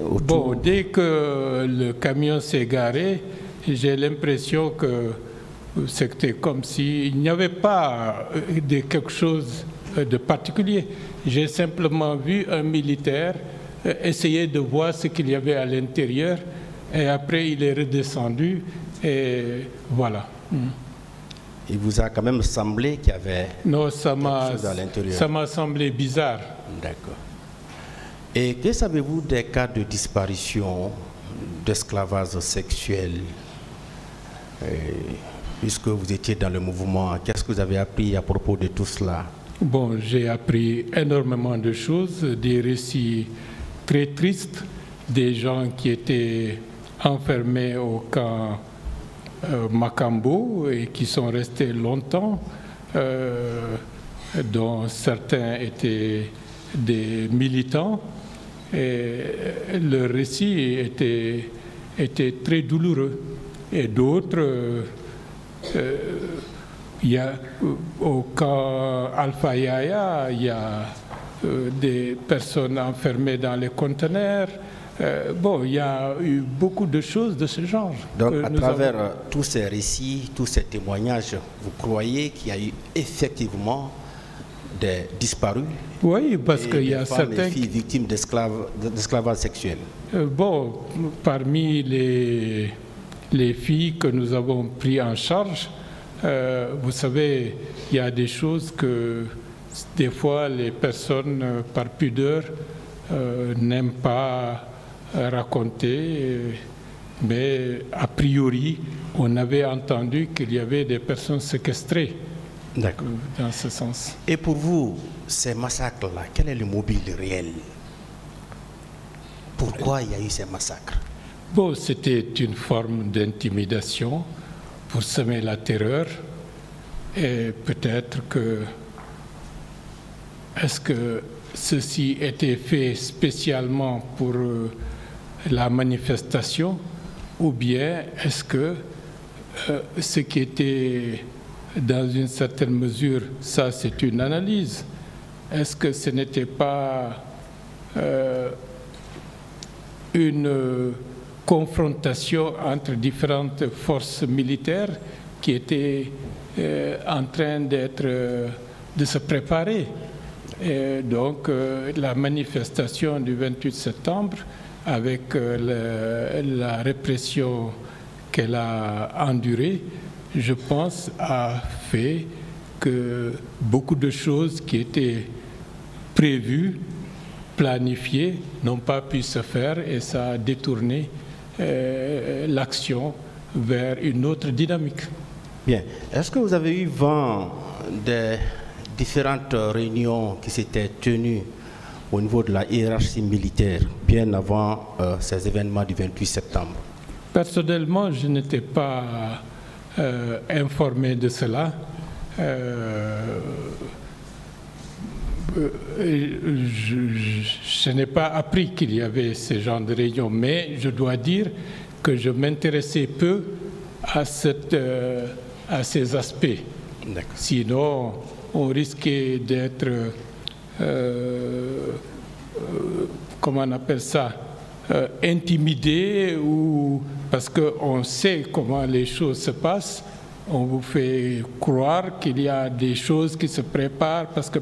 autour. Bon, dès que le camion s'est garé, j'ai l'impression que c'était comme s'il n'y avait pas de quelque chose de particulier. J'ai simplement vu un militaire essayer de voir ce qu'il y avait à l'intérieur et après il est redescendu et voilà. Il vous a quand même semblé qu'il y avait quelque chose à l'intérieur? Ça m'a semblé bizarre. D'accord. Et que savez-vous des cas de disparition, d'esclavage sexuel? Puisque vous étiez dans le mouvement, qu'est-ce que vous avez appris à propos de tout cela? Bon, j'ai appris énormément de choses, des récits très tristes, des gens qui étaient enfermés au camp Makambo et qui sont restés longtemps, dont certains étaient des militants. Et le récit était très douloureux. Et d'autres, il y a au camp Alpha Yaya, il y a des personnes enfermées dans les conteneurs. Bon, il y a eu beaucoup de choses de ce genre. Donc, à travers tous ces récits, tous ces témoignages, vous croyez qu'il y a eu effectivement des disparus? Oui, parce qu'il y a certaines filles victimes d'esclavage sexuel. Bon, parmi les filles que nous avons pris en charge, vous savez, il y a des choses que des fois les personnes, par pudeur, n'aiment pas raconter, mais a priori, on avait entendu qu'il y avait des personnes séquestrées. D'accord. Dans ce sens. Et pour vous, ces massacres-là, quel est le mobile réel? Pourquoi il y a eu ces massacres? Bon, c'était une forme d'intimidation pour semer la terreur. Et peut-être que... Est-ce que ceci était fait spécialement pour la manifestation? Ou bien est-ce que ce qui était... Dans une certaine mesure, ça c'est une analyse. Est-ce que ce n'était pas une confrontation entre différentes forces militaires qui étaient en train de se préparer? Et donc la manifestation du 28 septembre, avec la répression qu'elle a endurée, je pense, a fait que beaucoup de choses qui étaient prévues, planifiées, n'ont pas pu se faire et ça a détourné l'action vers une autre dynamique. Bien. Est-ce que vous avez eu vent des différentes réunions qui s'étaient tenues au niveau de la hiérarchie militaire bien avant ces événements du 28 septembre? Personnellement, je n'étais pas informé de cela. Je n'ai pas appris qu'il y avait ce genre de réunion, mais je dois dire que je m'intéressais peu à ces aspects. Sinon, on risquait d'être, comment on appelle ça, intimidé, ou parce qu'on sait comment les choses se passent, on vous fait croire qu'il y a des choses qui se préparent parce que,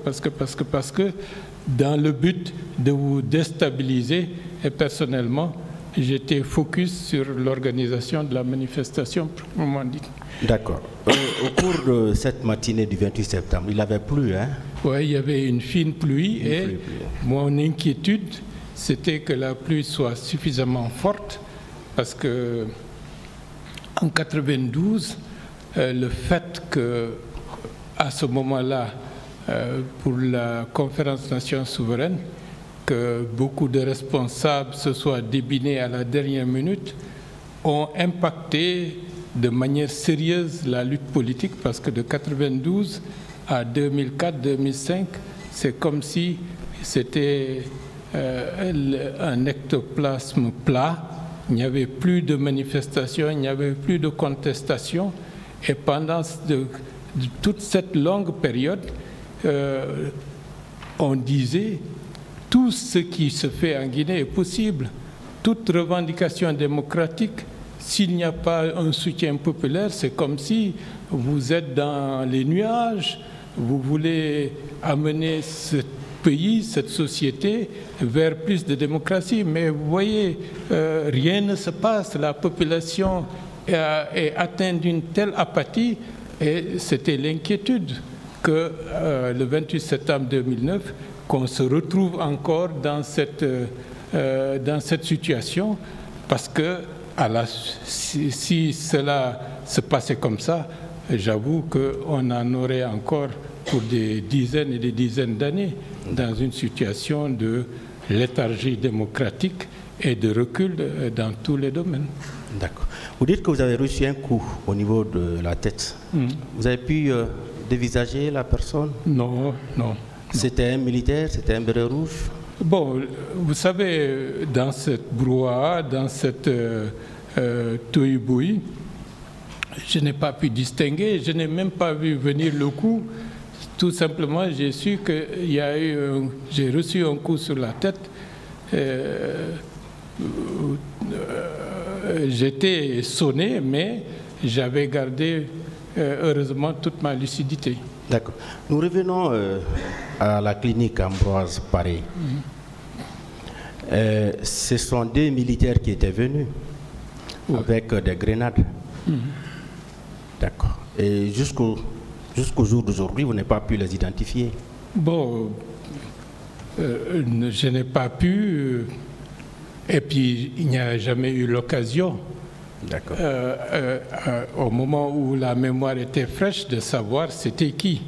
dans le but de vous déstabiliser. Et personnellement, j'étais focus sur l'organisation de la manifestation proprement dit. D'accord. Au cours de cette matinée du 28 septembre, il avait plu, hein? Oui, il y avait une fine pluie mon inquiétude, c'était que la pluie soit suffisamment forte parce que en 92, le fait que à ce moment-là, pour la conférence Nations souveraines, que beaucoup de responsables se soient débinés à la dernière minute, ont impacté de manière sérieuse la lutte politique parce que de 92 à 2004-2005, c'est comme si c'était un ectoplasme plat. Il n'y avait plus de manifestations, il n'y avait plus de contestations. Et pendant toute cette longue période, on disait tout ce qui se fait en Guinée est possible. Toute revendication démocratique, s'il n'y a pas un soutien populaire, c'est comme si vous êtes dans les nuages, vous voulez amener ce pays, cette société, vers plus de démocratie. Mais vous voyez, rien ne se passe. La population est atteinte d'une telle apathie et c'était l'inquiétude que le 28 septembre 2009, qu'on se retrouve encore dans cette situation, parce que si cela se passait comme ça, j'avoue qu'on en aurait encore pour des dizaines et des dizaines d'années dans une situation de léthargie démocratique et de recul dans tous les domaines. D'accord. Vous dites que vous avez reçu un coup au niveau de la tête. Vous avez pu dévisager la personne? Non, non. C'était un militaire, c'était un béret rouge? Bon, vous savez, dans cette brouhaha, dans cette touille-bouille, je n'ai pas pu distinguer, je n'ai même pas vu venir le coup. Tout simplement, j'ai su que j'ai reçu un coup sur la tête. J'étais sonné, mais j'avais gardé heureusement toute ma lucidité. D'accord. Nous revenons à la clinique Ambroise Paré. Ce sont des militaires qui étaient venus avec des grenades. D'accord. Et jusqu'au jour d'aujourd'hui, vous n'avez pas pu les identifier? Bon, je n'ai pas pu. Et puis, il n'y a jamais eu l'occasion, au moment où la mémoire était fraîche, de savoir c'était qui.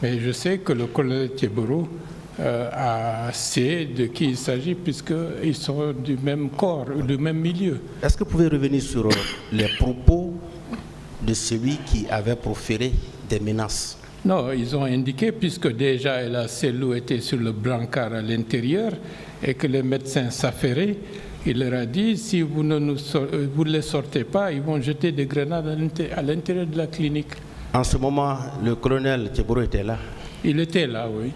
Mais je sais que le colonel Thieboro sait de qui il s'agit, puisqu'ils sont du même corps, du même milieu. Est-ce que vous pouvez revenir sur les propos de celui qui avait proféré des menaces? Non, ils ont indiqué, puisque déjà la cellule était sur le brancard à l'intérieur et que les médecins s'affairaient, il leur a dit, si vous ne les sortez pas, ils vont jeter des grenades à l'intérieur de la clinique. En ce moment, le colonel Thieboro était là? Il était là, oui.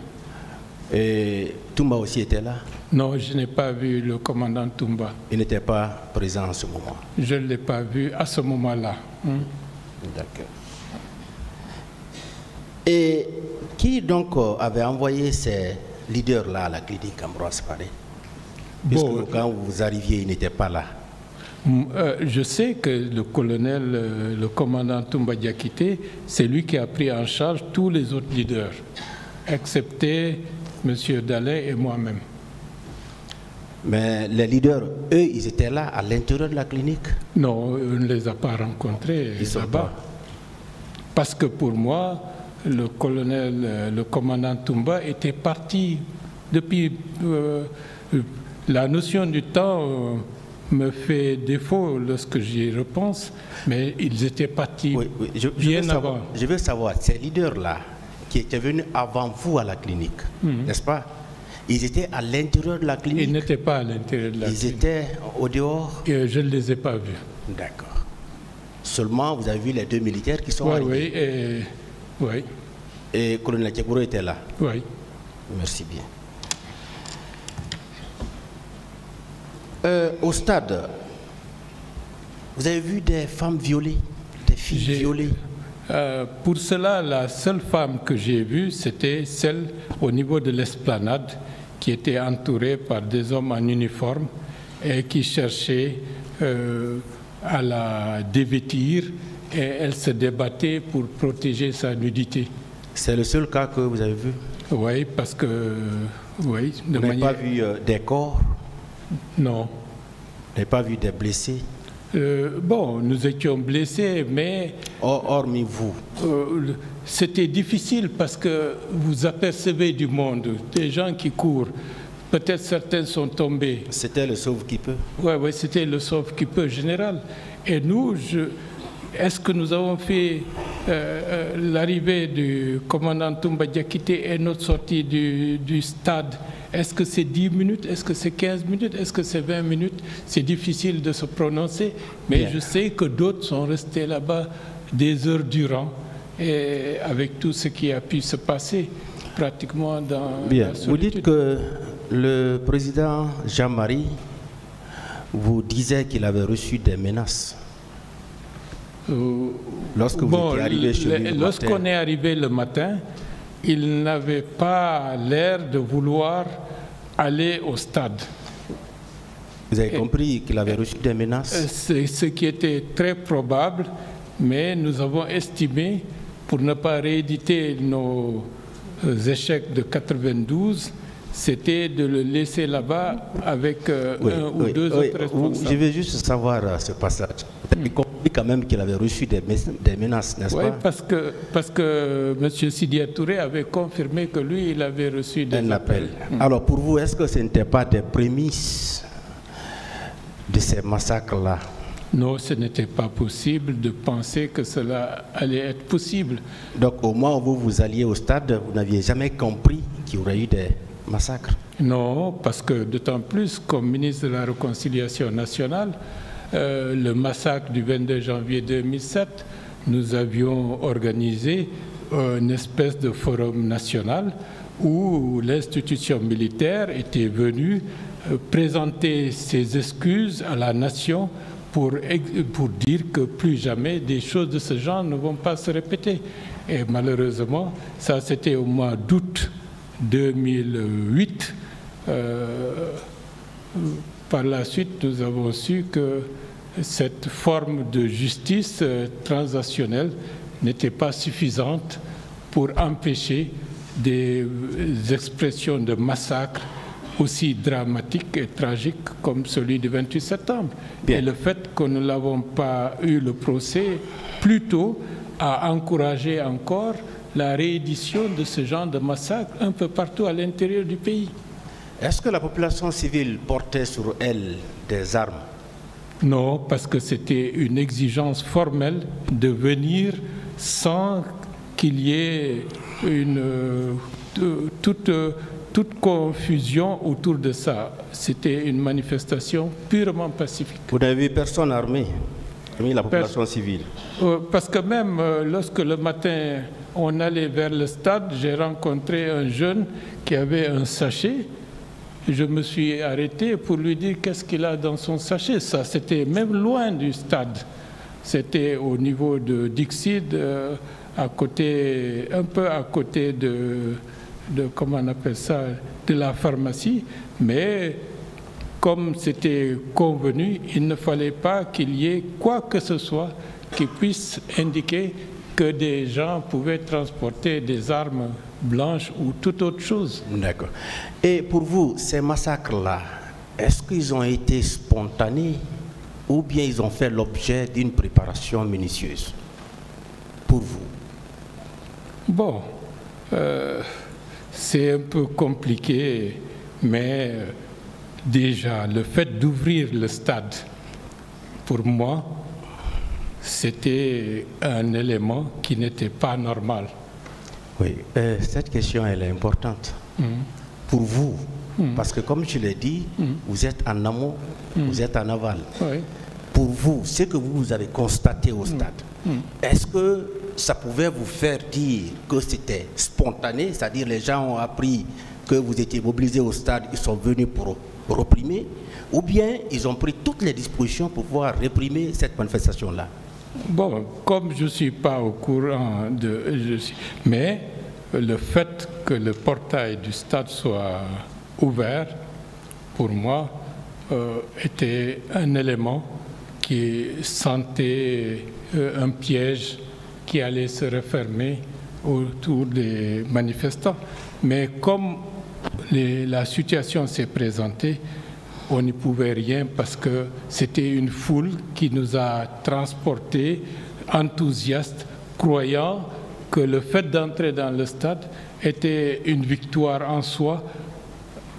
Et Toumba aussi était là? Non, je n'ai pas vu le commandant Toumba. Il n'était pas présent en ce moment? Je ne l'ai pas vu à ce moment-là. D'accord. Et qui donc avait envoyé ces leaders-là à la clinique Ambroise Paré? Puisque quand vous arriviez, il n'était pas là. Je sais que le colonel, le commandant Toumba Diakité, c'est lui qui a pris en charge tous les autres leaders, excepté M. Dallet et moi-même. Mais les leaders, eux, ils étaient là, à l'intérieur de la clinique? Non, on ne les a pas rencontrés là-bas. Parce que pour moi, le colonel, le commandant Toumba était parti depuis... la notion du temps me fait défaut lorsque j'y repense, mais ils étaient partis bien avant. Je veux savoir, ces leaders-là, qui étaient venus avant vous à la clinique, n'est-ce pas? Ils étaient à l'intérieur de la clinique? Ils n'étaient pas à l'intérieur de la clinique. Ils étaient au dehors? Je ne les ai pas vus. D'accord. Seulement, vous avez vu les deux militaires qui sont arrivés? Oui. Et le colonel Thieboro était là? Oui. Merci bien. Au stade, vous avez vu des femmes violées, des filles violées? Pour cela, la seule femme que j'ai vue, c'était celle au niveau de l'esplanade qui était entourée par des hommes en uniforme et qui cherchait à la dévêtir, et elle se débattait pour protéger sa nudité. C'est le seul cas que vous avez vu? Oui, parce que... Oui, vous n'avez pas vu des corps? Non. Vous n'avez pas vu des blessés? Bon, nous étions blessés, mais... Hormis vous? C'était difficile parce que vous apercevez du monde, des gens qui courent. Peut-être certains sont tombés. C'était le sauve-qui-peut? Oui, c'était le sauve-qui-peut général. Et nous, est-ce que nous avons fait l'arrivée du commandant Toumba Diakité et notre sortie du stade? Est-ce que c'est 10 minutes? Est-ce que c'est 15 minutes? Est-ce que c'est 20 minutes? C'est difficile de se prononcer, mais bien, je sais que d'autres sont restés là-bas des heures durant, et avec tout ce qui a pu se passer pratiquement dans bien. La solitude. Vous dites que le président Jean-Marie vous disait qu'il avait reçu des menaces. Lorsque vous étiez arrivé chez lui lorsqu'on est arrivé le matin, il n'avait pas l'air de vouloir aller au stade. Vous avez compris qu'il avait reçu des menaces? C'est ce qui était très probable, mais nous avons estimé, pour ne pas rééditer nos échecs de 92, c'était de le laisser là-bas avec un ou deux autres responsables. Je veux juste savoir ce passage. Vous avez compris quand même qu'il avait reçu des menaces, n'est-ce pas? Oui, parce que M. Sidia Touré avait confirmé que lui, il avait reçu des appels. Alors pour vous, est-ce que ce n'était pas des prémices de ces massacres-là? Non, ce n'était pas possible de penser que cela allait être possible. Donc au moment où vous alliez au stade, vous n'aviez jamais compris qu'il y aurait eu des massacres? Non, parce que d'autant plus, comme ministre de la Réconciliation nationale, le massacre du 22 janvier 2007, nous avions organisé une espèce de forum national où l'institution militaire était venue présenter ses excuses à la nation pour dire que plus jamais des choses de ce genre ne vont pas se répéter. Et malheureusement, ça c'était au mois d'août 2008. Par la suite, nous avons su que cette forme de justice transactionnelle n'était pas suffisante pour empêcher des expressions de massacre aussi dramatiques et tragiques comme celui du 28 septembre. Bien. Et le fait que nous n'avons pas eu le procès plus tôt a encouragé encore la réédition de ce genre de massacre un peu partout à l'intérieur du pays. Est-ce que la population civile portait sur elle des armes? Non, parce que c'était une exigence formelle de venir sans qu'il y ait toute confusion autour de ça. C'était une manifestation purement pacifique. Vous n'avez vu personne armée, parmi la population civile? Parce que même lorsque le matin on allait vers le stade, j'ai rencontré un jeune qui avait un sachet. Je me suis arrêté pour lui dire qu'est-ce qu'il a dans son sachet. Ça, c'était même loin du stade. C'était au niveau de Dixide, un peu à côté de comment on appelle ça, de la pharmacie. Mais comme c'était convenu, il ne fallait pas qu'il y ait quoi que ce soit qui puisse indiquer que des gens pouvaient transporter des armes blanches ou toute autre chose. D'accord. Et pour vous, ces massacres-là, est-ce qu'ils ont été spontanés ou bien ils ont fait l'objet d'une préparation minutieuse pour vous? Bon, c'est un peu compliqué, mais déjà, le fait d'ouvrir le stade, pour moi, c'était un élément qui n'était pas normal. Oui, cette question, elle est importante. Pour vous, parce que comme je l'ai dit, vous êtes en amont, vous êtes en aval. Oui. Pour vous, ce que vous avez constaté au stade, est-ce que ça pouvait vous faire dire que c'était spontané, c'est-à-dire les gens ont appris que vous étiez mobilisés au stade, ils sont venus pour réprimer, ou bien ils ont pris toutes les dispositions pour pouvoir réprimer cette manifestation-là? Bon, comme je ne suis pas au courant mais le fait que le portail du stade soit ouvert, pour moi, était un élément qui sentait un piège qui allait se refermer autour des manifestants. Mais comme la situation s'est présentée, on n'y pouvait rien parce que c'était une foule qui nous a transportés enthousiastes, croyant que le fait d'entrer dans le stade était une victoire en soi.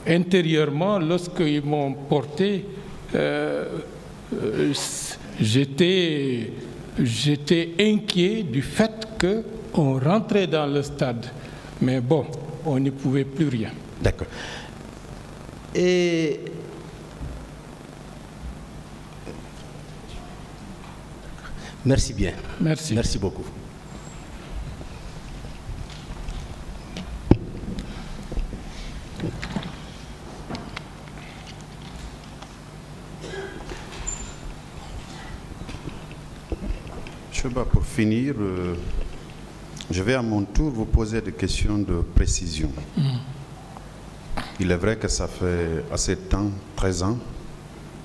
Intérieurement, lorsqu'ils m'ont porté, j'étais inquiet du fait qu'on rentrait dans le stade. Mais bon, on n'y pouvait plus rien. D'accord. Et merci bien. Merci. Merci beaucoup. Choba, pour finir, je vais à mon tour vous poser des questions de précision. Il est vrai que ça fait assez de temps, 13 ans,